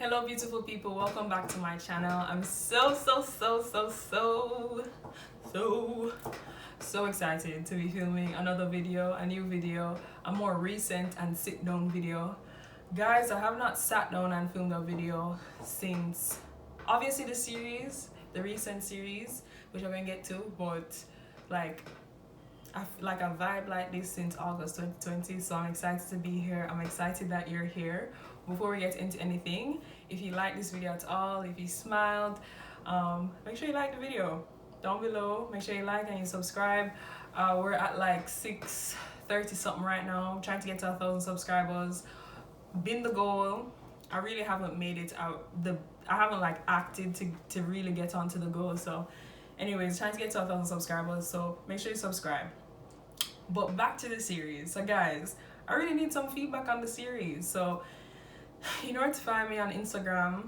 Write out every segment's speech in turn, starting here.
Hello beautiful people, welcome back to my channel. I'm so excited to be filming another video, a new video, a more recent and sit down video. Guys, I have not sat down and filmed a video since obviously the recent series, which I'm gonna get to, but like a vibe like this since August 2020, so I'm excited to be here. I'm excited that you're here. Before we get into anything, if you like this video at all, if you smiled, make sure you like the video down below. Make sure you like and you subscribe. We're at like 630 something right now. I'm trying to get to 1,000 subscribers. Been the goal. I really haven't made it out. I haven't like acted to really get onto the goal. So anyways, trying to get to 1,000 subscribers, so make sure you subscribe. But back to the series. So guys, I really need some feedback on the series. So in order to find me on Instagram,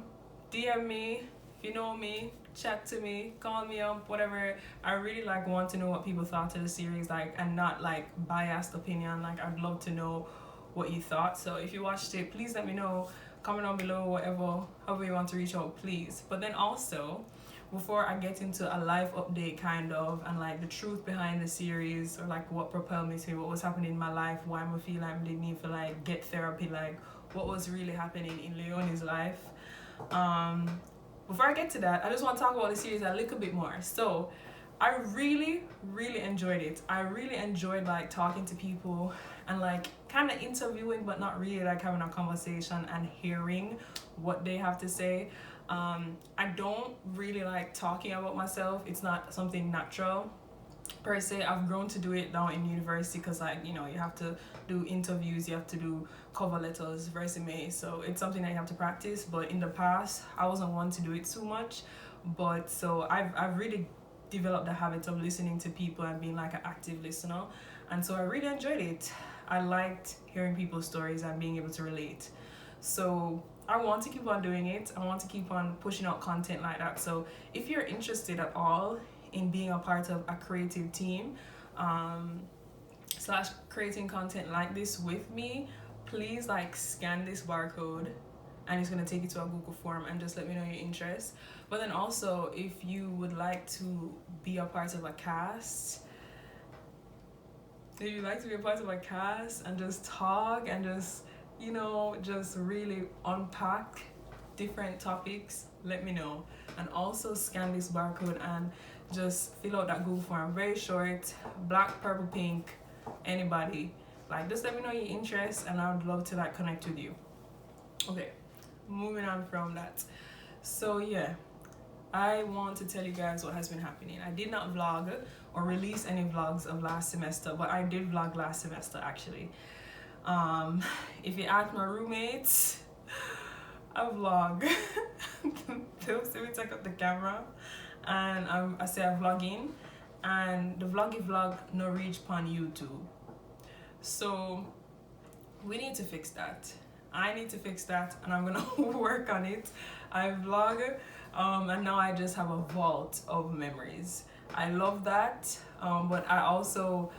DM me, if you know me, chat to me, call me up, whatever. I really like want to know what people thought of the series, like, and not like biased opinion. Like, I'd love to know what you thought. So if you watched it, please let me know. Comment down below, whatever, however you want to reach out, please. But then also, before I get into a life update kind of, and like the truth behind the series, or like what propelled me to what was happening in my life, why I feel like I didn't need to like get therapy, like what was really happening in Leone's life. Before I get to that, I just want to talk about the series a little bit more. So I really enjoyed it. I really enjoyed like talking to people and like kind of interviewing, but not really like having a conversation and hearing what they have to say. I don't really like talking about myself. It's not something natural per se. I've grown to do it now in university because, like, you know, you have to do interviews, you have to do cover letters, resume, so it's something that you have to practice. But in the past, I wasn't one to do it too much. But so I've really developed the habit of listening to people and being like an active listener, and so I really enjoyed it. I liked hearing people's stories and being able to relate. So I want to keep on doing it. I want to keep on pushing out content like that. So if you're interested at all in being a part of a creative team, slash creating content like this with me, please like scan this barcode and it's going to take you to a Google form and just let me know your interest. But then also, if you would like to be a part of a cast, if you'd like to be a part of a cast and just talk and just, you know, just really unpack different topics, let me know. And also scan this barcode and just fill out that Google form. Very short, black, purple, pink, anybody. Like, just let me know your interests and I would love to like connect with you. Okay, moving on from that. So yeah, I want to tell you guys what has been happening. I did not vlog or release any vlogs of last semester, but I did vlog last semester actually. If you ask my roommates, I vlog. They'll see me take up the camera and I say I'm vlogging, and the vlog no reach on YouTube. So we need to fix that. I need to fix that, and I'm gonna work on it. I vlog, and now I just have a vault of memories. I love that, but I also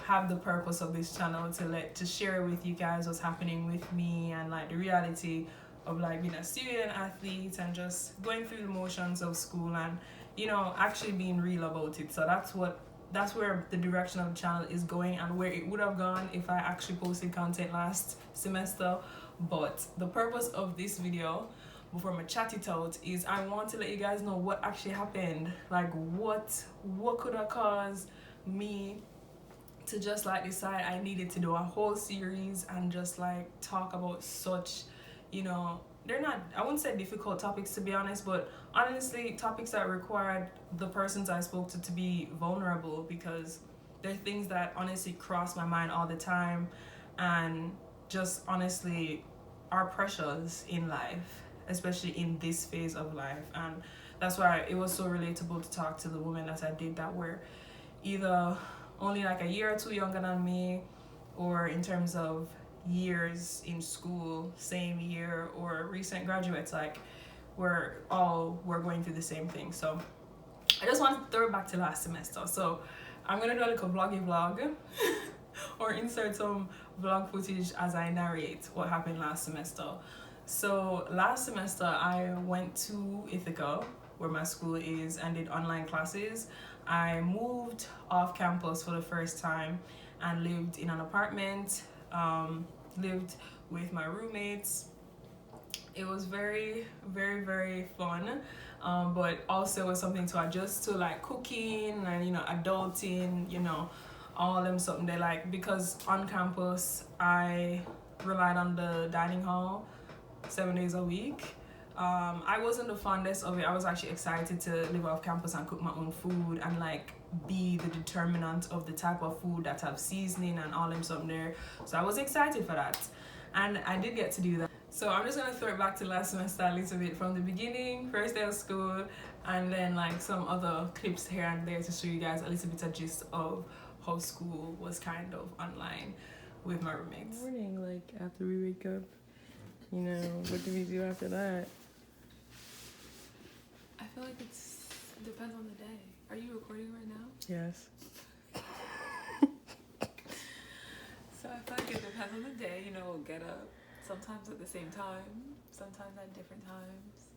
have the purpose of this channel to share with you guys what's happening with me and like the reality of like being a student athlete and just going through the motions of school and, you know, actually being real about it. So that's where the direction of the channel is going and where it would have gone if I actually posted content last semester. But the purpose of this video, before I chat it out, is I want to let you guys know what actually happened. Like what could have caused me to just like decide I needed to do a whole series and just like talk about such, you know, they're not, I wouldn't say difficult topics to be honest, but honestly topics that required the persons I spoke to be vulnerable, because they're things that honestly cross my mind all the time and just honestly are pressures in life, especially in this phase of life. And that's why it was so relatable to talk to the women that I did that were either only like a year or two younger than me, or in terms of years in school, same year, or recent graduates. Like we're going through the same thing. So I just want to throw it back to last semester. So I'm gonna do a little vlog or insert some vlog footage as I narrate what happened last semester. So last semester I went to Ithaca, where my school is, and did online classes. I moved off campus for the first time and lived in an apartment, lived with my roommates. It was very, very, very fun, but also was something to adjust to, like cooking and, you know, adulting, you know, all them something they like, because on campus I relied on the dining hall 7 days a week. I wasn't the fondest of it. I was actually excited to live off campus and cook my own food and like be the determinant of the type of food that have seasoning and all them something there. So I was excited for that, and I did get to do that. So I'm just gonna throw it back to last semester a little bit from the beginning, first day of school, and then like some other clips here and there to show you guys a little bit of gist of how school was kind of online with my roommates. Morning, like after we wake up, you know, what do we do after that? I feel like it depends on the day. Are you recording right now? Yes. So I feel like it depends on the day. You know, we'll get up sometimes at the same time, sometimes at different times,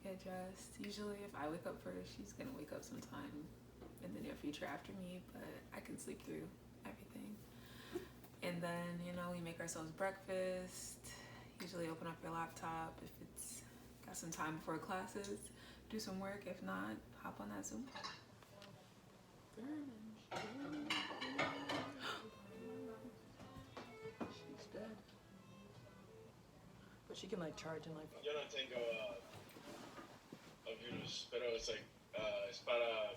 get dressed. Usually if I wake up first, she's gonna wake up sometime in the near future after me, but I can sleep through everything. And then, you know, we make ourselves breakfast, usually open up your laptop if it's got some time before classes, do some work. If not, hop on that Zoom call. She's dead. But she can like charge in like. Yo no tengo a virus, pero es like es para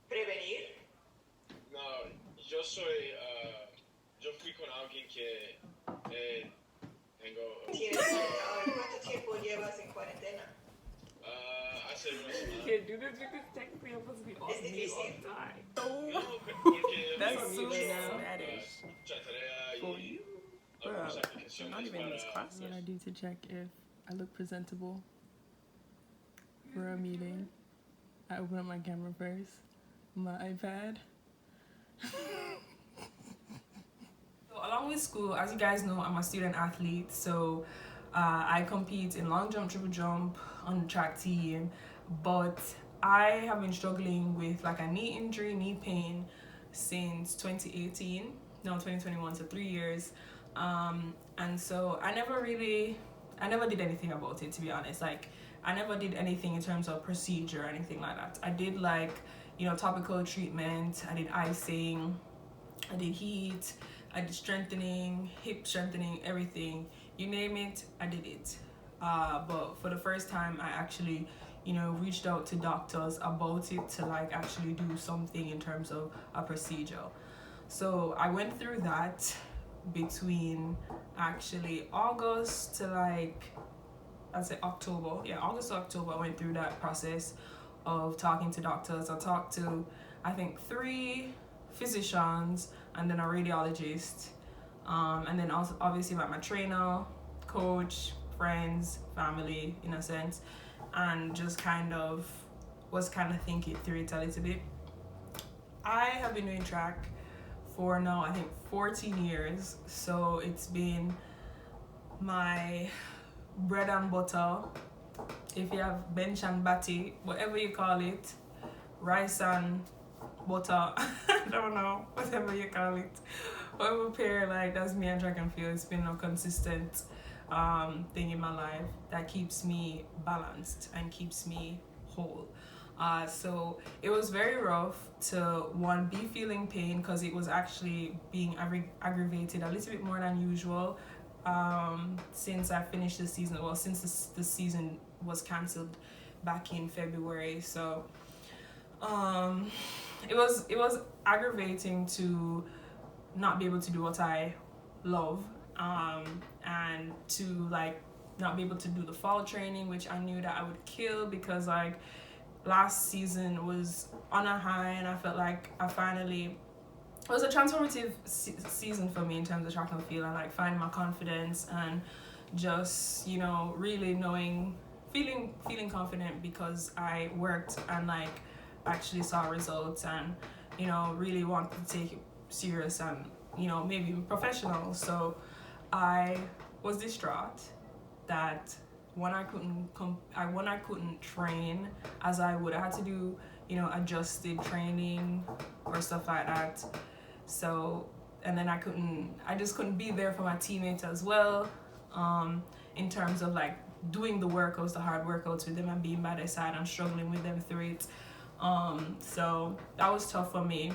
prevenir. no, yo soy yo fui con alguien que tengo ¿Cuánto tiempo llevas en cuarentena? hace una semana. Can't do this because technically I'm supposed to be on Es mute all difícil. the time. No, porque That's so Spanish. mucha tarea For y you? algunas Bro, aplicaciones not even in this para class. What I do to check if I look presentable for a meeting, I open up my camera first, my iPad. So along with school, as you guys know, I'm a student athlete, so I compete in long jump, triple jump on the track team, but I have been struggling with like a knee injury, knee pain since 2018, no 2021, so 3 years, and so I never did anything about it, to be honest. Like I never did anything in terms of procedure or anything like that. I did like, you know, topical treatment, I did icing, I did heat, I did strengthening, hip strengthening, everything, you name it, I did it. But for the first time, I actually, you know, reached out to doctors about it to like actually do something in terms of a procedure. So I went through that between actually August to like, I'd say October. Yeah, August to October, I went through that process of talking to doctors. I talked to, I think, 3 physicians and then a radiologist, and then also obviously like my trainer, coach, friends, family in a sense, and just kind of thinking through it a little bit. I have been doing track for now I think 14 years, so it's been my bread and butter. If you have bench and batty, whatever you call it, rice and butter, I don't know, whatever you call it, whatever pair, like that's me and track and field. It's been a consistent thing in my life that keeps me balanced and keeps me whole. So it was very rough to be feeling pain, because it was actually being aggravated a little bit more than usual since I finished the season. Well, since the season was cancelled back in February. So it was aggravating to not be able to do what I love, and to like not be able to do the fall training, which I knew that I would kill, because like last season was on a high and I felt like it was a transformative season for me in terms of track and field, and like finding my confidence and just, you know, really feeling confident because I worked and like actually saw results, and, you know, really wanted to take it serious and, you know, maybe professional. So I was distraught that when I couldn't train as I would. I had to do, adjusted training or stuff like that. So, and then I just couldn't be there for my teammates as well, in terms of like doing the workouts, the hard workouts with them and being by their side and struggling with them through it. So that was tough for me.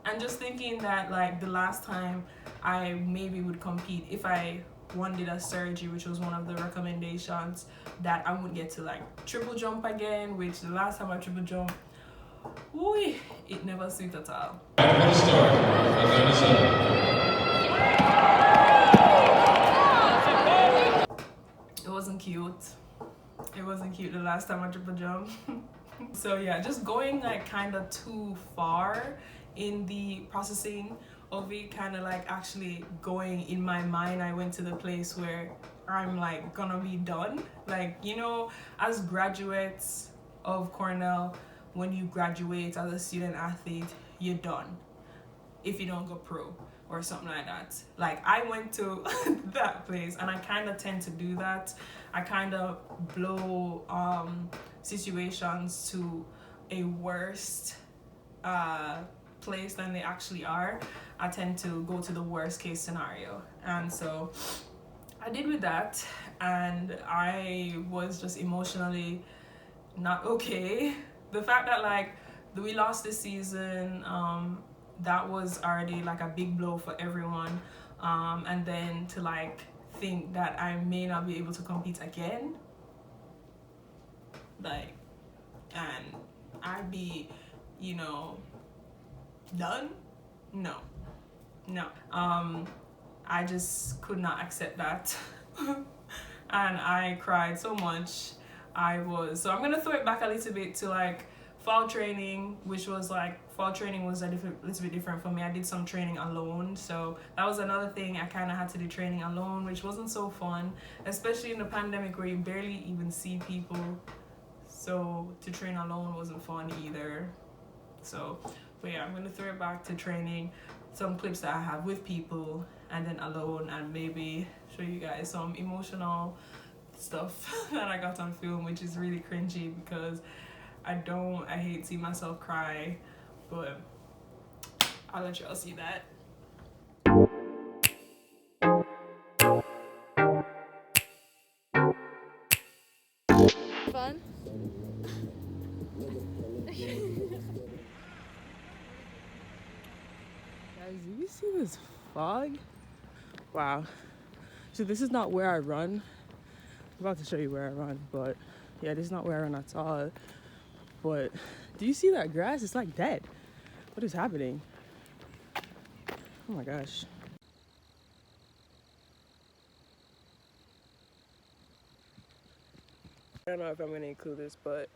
And just thinking that like the last time I maybe would compete, if I did a surgery, which was one of the recommendations, that I would get to like triple jump again, which the last time I triple jumped, it never suited at all. It wasn't cute. It wasn't cute the last time I triple jumped. So yeah, just going like kind of too far in the processing of it, kind of like actually going in my mind, I went to the place where I'm like gonna be done. Like, as graduates of Cornell, when you graduate as a student athlete, you're done if you don't go pro or something like that. Like, I went to that place, and I kind of tend to do that. I kind of blow situations to a worst place than they actually are. I tend to go to the worst case scenario, and so I did with that, and I was just emotionally not okay. The fact that like we lost this season, that was already like a big blow for everyone, and then to like think that I may not be able to compete again, like, and I'd be, done. No. I just could not accept that. And I cried so much. So I'm gonna throw it back a little bit to like fall training, which was like, fall training was a little bit different for me. I did some training alone, so that was another thing. I kind of had to do training alone, which wasn't so fun, especially in the pandemic where you barely even see people. So to train alone wasn't fun either. So, but yeah, I'm gonna throw it back to training, some clips that I have with people, and then alone, and maybe show you guys some emotional stuff that I got on film, which is really cringy because I hate seeing myself cry, but I'll let y'all see that. Fun? Guys, do you see this fog? Wow. So this is not where I run. I'm about to show you where I run, but yeah, this is not where I run at all. But do you see that grass? It's like dead. What is happening? Oh my gosh. I don't know if I'm gonna include this, but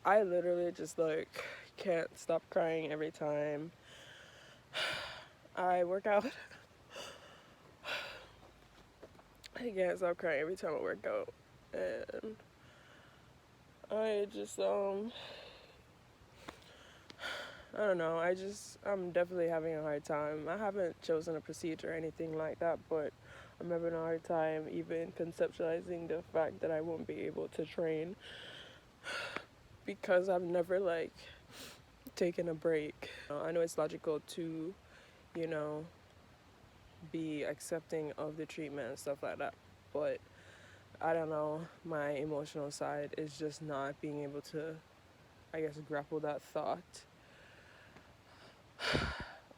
I literally just like can't stop crying every time I work out. I can't stop crying every time I work out, and I just I don't know, I'm definitely having a hard time. I haven't chosen a procedure or anything like that, but I'm having a hard time even conceptualizing the fact that I won't be able to train because I've never like taken a break. I know it's logical to, be accepting of the treatment and stuff like that, but I don't know, my emotional side is just not being able to, I guess, grapple that thought.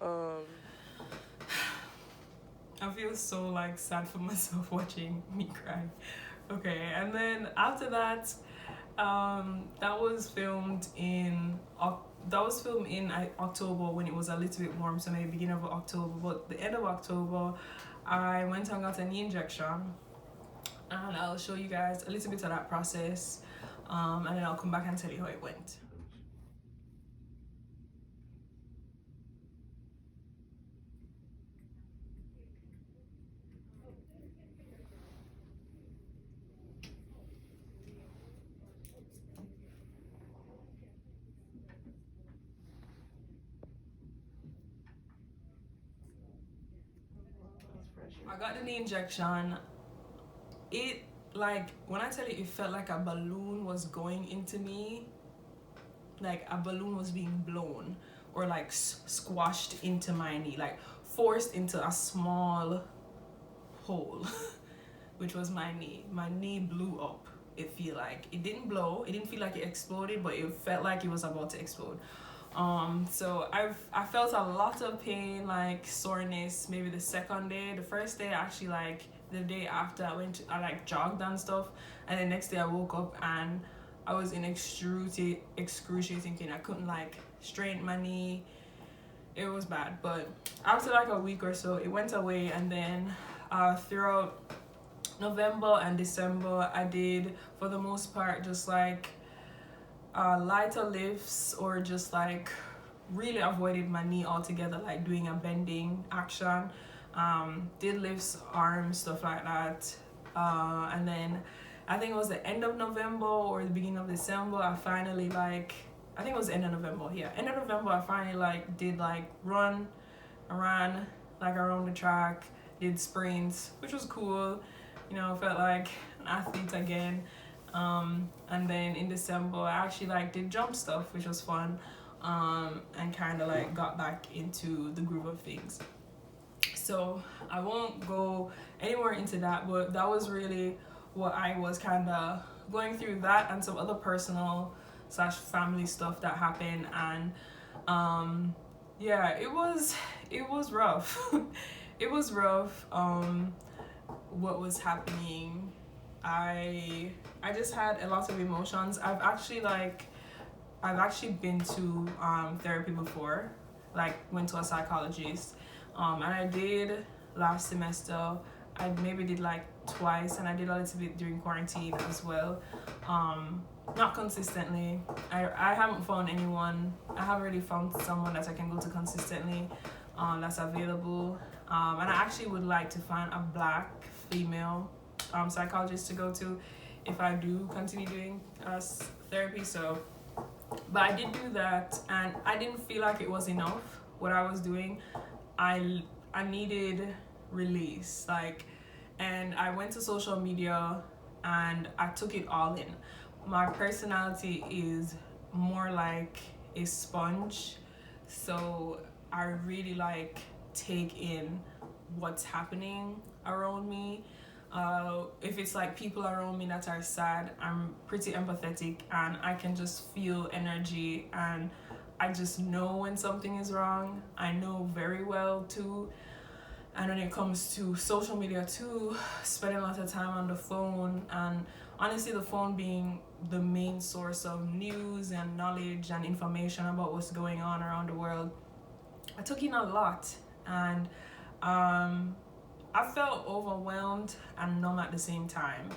I feel so like sad for myself watching me cry. Okay, and then after that, that was filmed in October when it was a little bit warm, so maybe beginning of October. But the end of October, I went and got a knee injection, and I'll show you guys a little bit of that process, and then I'll come back and tell you how it went. I got the knee injection it, like, when I tell you, it felt like a balloon was going into me, like a balloon was being blown or like squashed into my knee, like forced into a small hole, which was my knee. My knee blew up. It feel like it didn't blow. It didn't feel like it exploded, but it felt like it was about to explode. So I felt a lot of pain, like soreness, maybe the second day. The first day, actually, like the day after, I like jogged and stuff, and the next day I woke up and I was in excruciating pain. I couldn't like straighten my knee. It was bad, but after like a week or so, it went away. And then throughout November and December, I did, for the most part, just like lighter lifts, or just like really avoided my knee altogether, like doing a bending action, did lifts, arms, stuff like that. And then I think it was the end of November or the beginning of December, I finally like, I think it was the end of November, yeah, end of November, I finally like did like ran like around the track, did sprints, which was cool, you know, felt like an athlete again. And then in December, I actually like did jump stuff, which was fun, and kind of like got back into the groove of things. So I won't go anymore into that, but that was really what I was kind of going through, that and some other personal / family stuff that happened. And yeah, it was rough. It was rough. What was happening, I just had a lot of emotions. I've actually been to therapy before, like went to a psychologist, and I did last semester. I maybe did like twice, and I did a little bit during quarantine as well. Not consistently. I haven't found anyone. I haven't really found someone that I can go to consistently, that's available. And I actually would like to find a Black female psychologist to go to if I do continue doing therapy. So, but I did do that, and I didn't feel like it was enough what I was doing. I needed release, like, and I went to social media and I took it all in. My personality is more like a sponge, so I really like take in what's happening around me. If it's like people around me that are sad, I'm pretty empathetic, and I can just feel energy, and I just know when something is wrong. I know very well too. And when it comes to social media too, spending a lot of time on the phone, and honestly the phone being the main source of news and knowledge and information about what's going on around the world, I took in a lot, and I felt overwhelmed and numb at the same time.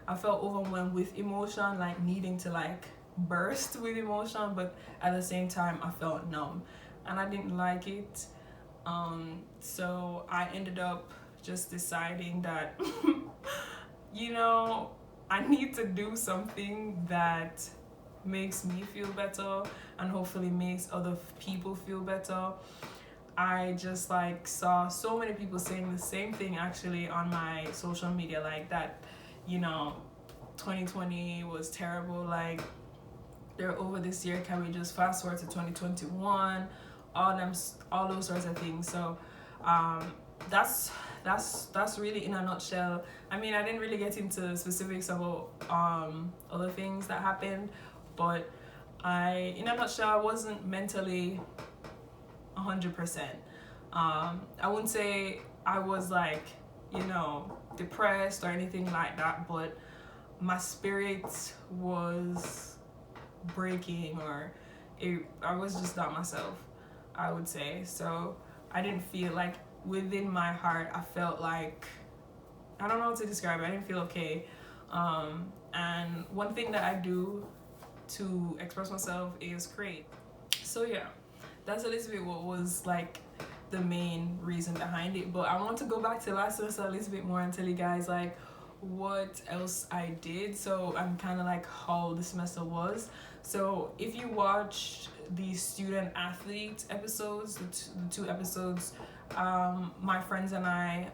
I felt overwhelmed with emotion, like needing to like burst with emotion, but at the same time I felt numb, and I didn't like it. So I ended up just deciding that you know, I need to do something that makes me feel better and hopefully makes other people feel better. I just like saw so many people saying the same thing actually on my social media, like that, you know, 2020 was terrible, like they're over this year, can we just fast forward to 2021, all those sorts of things. So that's really in a nutshell. I mean, I didn't really get into specifics about other things that happened, but in a nutshell, I wasn't mentally 100%. I wouldn't say I was like, you know, depressed or anything like that, but my spirit was breaking, or I was just not myself, I would say. So I didn't feel like, within my heart, I felt like, I don't know how to describe it, I didn't feel okay. And one thing that I do to express myself is create. So yeah, that's a little bit what was like the main reason behind it. But I want to go back to last semester a little bit more and tell you guys like what else I did. So I'm kind of like how the semester was. So if you watched the student athlete episodes, the two episodes, my friends and I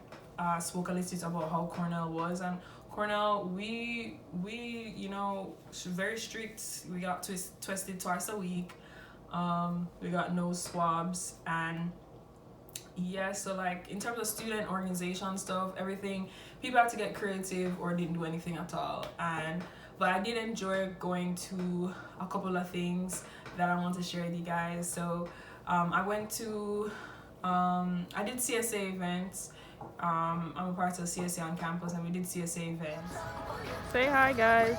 spoke a little bit about how Cornell was, and Cornell, we you know, very strict. We got tested twice a week. We got nose swabs, and yeah, so like in terms of student organization stuff, everything, people had to get creative or didn't do anything at all. But I did enjoy going to a couple of things that I want to share with you guys. So I went to I did CSA events. I'm a part of CSA on campus, and we did CSA events. Say hi, guys.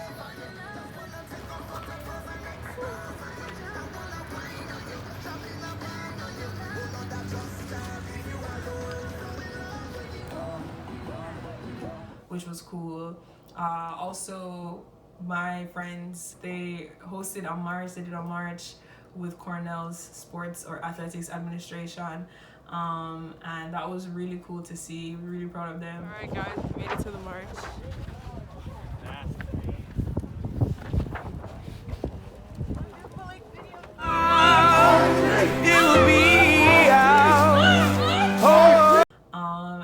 Which was cool. Also, my friends, they hosted a march. They did a march with Cornell's sports or athletics administration, and that was really cool to see. We're really proud of them. All right, guys, we made it to the march.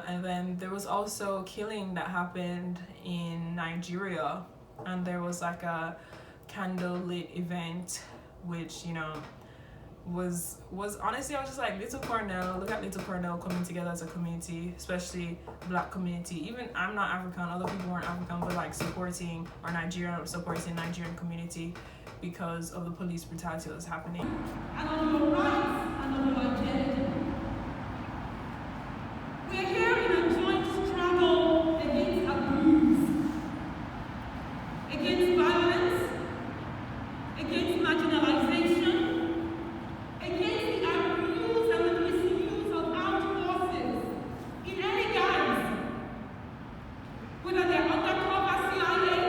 And then there was also killing that happened in Nigeria, and there was like a candlelit event, which, you know, was honestly, I was just like, little Cornell, look at little Cornell coming together as a community, especially black community. Even I'm not African, other people weren't African, but like supporting our Nigerian community because of the police brutality that was happening. And on your rights and on your agenda. We are here in a joint struggle against abuse, against violence, against marginalization, against the abuse and the misuse of armed forces in any guise, whether they're undercover CIA,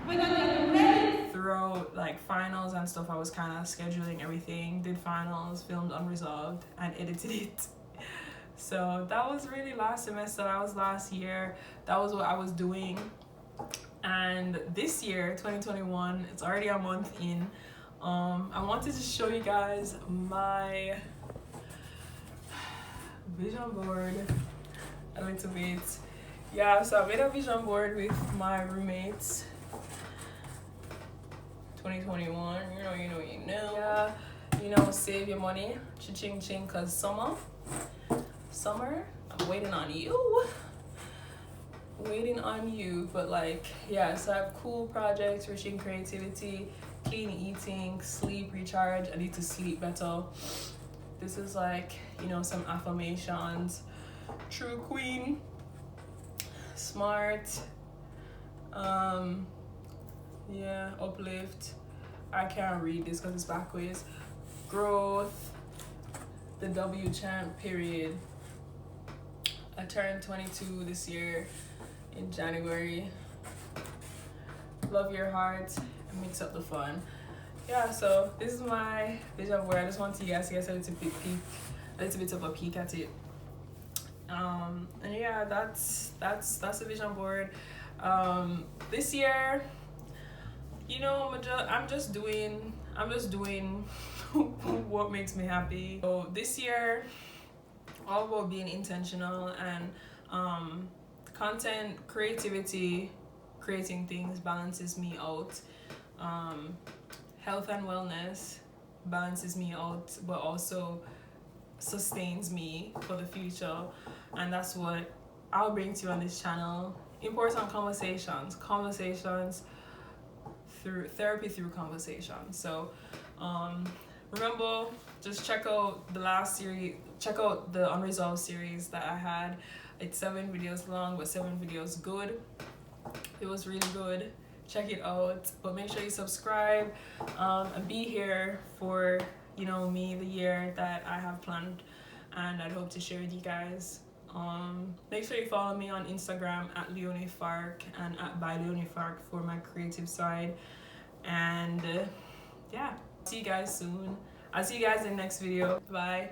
whether they're ready. Throughout like finals and stuff, I was kind of scheduling everything, did finals, filmed Unresolved, and edited it. So that was really last semester, that was last year, that was what I was doing. And this year, 2021, it's already a month in. I wanted to show you guys my vision board a little bit. Yeah, so I made a vision board with my roommates. 2021, you know. Yeah, you know, save your money, cha-ching ching, cause summer, I'm waiting on you. But like, yeah, so I have cool projects, rich in creativity, clean eating, sleep, recharge. I need to sleep better. This is like, you know, some affirmations. True queen, smart, yeah, uplift. I can't read this because it's backwards. Growth, the W chant, period. I turned 22 this year in January. Love your heart and mix up the fun. Yeah, so this is my vision board. I just want you guys to get a little bit of a peek at it. And yeah, that's the vision board. This year, you know, I'm just doing what makes me happy. So this year, all about being intentional and content creativity, creating things balances me out. Health and wellness balances me out, but also sustains me for the future, and that's what I'll bring to you on this channel. Important conversations through therapy, through conversation. So remember, just check out the last series, check out the Unresolved series that I had. It's 7 videos long, but 7 videos good. It was really good. Check it out, but make sure you subscribe and be here for, you know, me, the year that I have planned, and I'd hope to share with you guys. Make sure you follow me on Instagram at Leone Farq and at Leone Farq for my creative side. And yeah, see you guys soon. I'll see you guys in the next video. Bye.